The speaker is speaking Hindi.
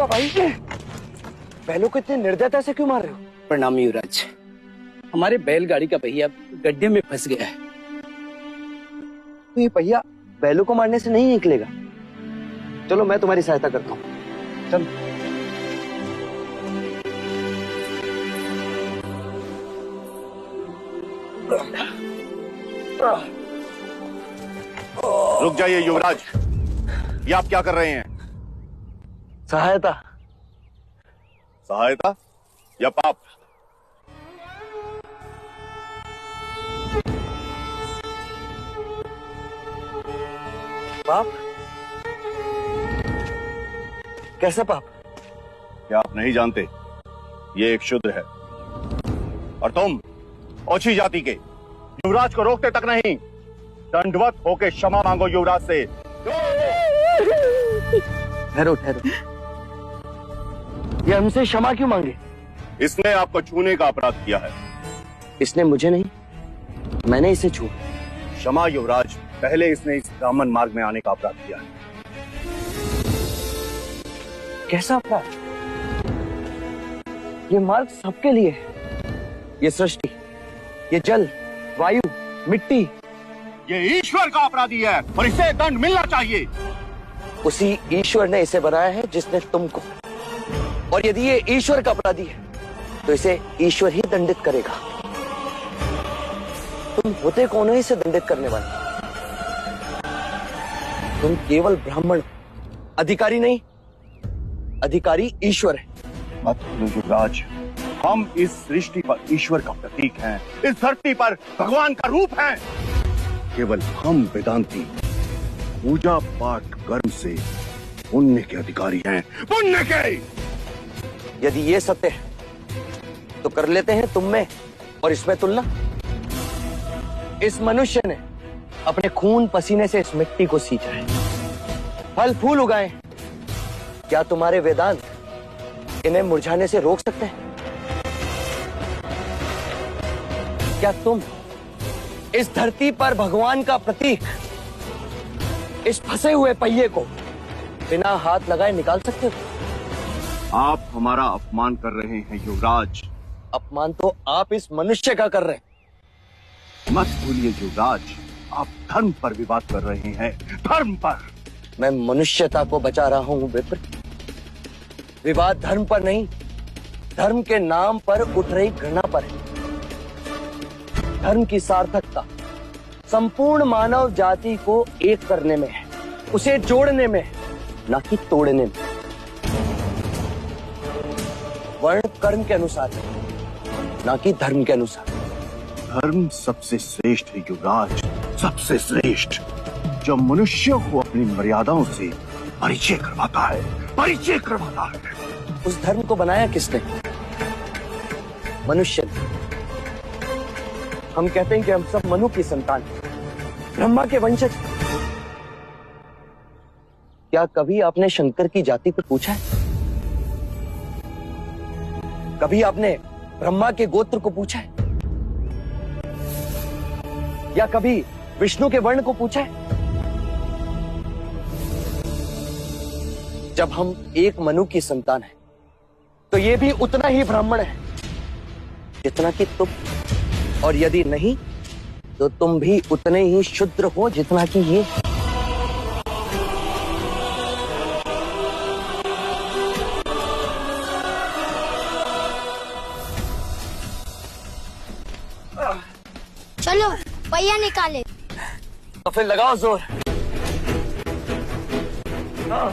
हुआ भाई? बैलों को इतने निर्दयता से क्यों मार रहे हो? प्रणाम युवराज। हमारे बैलगाड़ी का पहिया गड्ढे में फंस गया है। तो ये पहिया बैलों को मारने से नहीं निकलेगा। चलो मैं तुम्हारी सहायता करता हूँ। चलो। रुक जाइए युवराज, ये आप क्या कर रहे हैं? सहायता। सहायता या पाप? पाप? कैसा पाप? क्या आप नहीं जानते? ये एक शूद्र है और तुम ओछी जाति के युवराज को रोकते तक नहीं, दंडवत होके क्षमा मांगो युवराज से। ठहरो ठहरो, ये हमसे क्षमा क्यों मांगे? इसने आपको छूने का अपराध किया है। इसने मुझे नहीं, मैंने इसे छू। क्षमा युवराज, पहले इसने इस ब्राह्मण मार्ग में आने का अपराध किया है। कैसा अपराध? ये मार्ग सबके लिए है। ये सृष्टि, ये जल, वायु, मिट्टी, ये ईश्वर का अपराधी है और इसे दंड मिलना चाहिए। उसी ईश्वर ने इसे बनाया है जिसने तुमको। और यदि ये ईश्वर का अपराधी है तो इसे ईश्वर ही दंडित करेगा। तुम होते कौन हो इसे दंडित करने वाले? तुम केवल ब्राह्मण, अधिकारी नहीं। अधिकारी ईश्वर है। मत भूलो युवराज, हम इस सृष्टि पर ईश्वर का प्रतीक हैं, इस धरती पर भगवान का रूप हैं। केवल हम वेदांती पूजा पाठ कर्म से पुण्य के अधिकारी हैं, पुण्य के। यदि ये सत्य है तो कर लेते हैं तुम में और इसमें तुलना। इस मनुष्य ने अपने खून पसीने से इस मिट्टी को सींचा है, फल फूल उगाए। क्या तुम्हारे वेदांत इन्हें मुरझाने से रोक सकते हैं? क्या तुम इस धरती पर भगवान का प्रतीक, इस फंसे हुए पहिए को बिना हाथ लगाए निकाल सकते हो? आप हमारा अपमान कर रहे हैं युवराज। अपमान तो आप इस मनुष्य का कर रहे हैं। मत भूलिए युवराज, आप धर्म पर विवाद कर रहे हैं, धर्म पर। मैं मनुष्यता को बचा रहा हूं विप्र। विवाद धर्म पर नहीं, धर्म के नाम पर उठ रही घृणा पर है। धर्म की सार्थकता संपूर्ण मानव जाति को एक करने में है, उसे जोड़ने में है, ना कि तोड़ने में। वर्ण कर्म के अनुसार है, ना कि धर्म के अनुसार। धर्म सबसे श्रेष्ठ है युवराज, सबसे श्रेष्ठ, जो मनुष्यों को अपनी मर्यादाओं से परिचय करवाता है, परिचय करवाता है। उस धर्म को बनाया किसने? मनुष्य ने। हम कहते हैं कि हम सब मनु की संतान हैं, ब्रह्मा के वंशज। क्या कभी आपने शंकर की जाति को पूछा है? कभी आपने ब्रह्मा के गोत्र को पूछा है? या कभी विष्णु के वर्ण को पूछा है? जब हम एक मनु की संतान हैं, तो ये भी उतना ही ब्राह्मण है जितना कि तुम। और यदि नहीं तो तुम भी उतने ही शूद्र हो जितना कि ये। चलो पहिया निकाले। तो फिर लगाओ जोर। हाँ।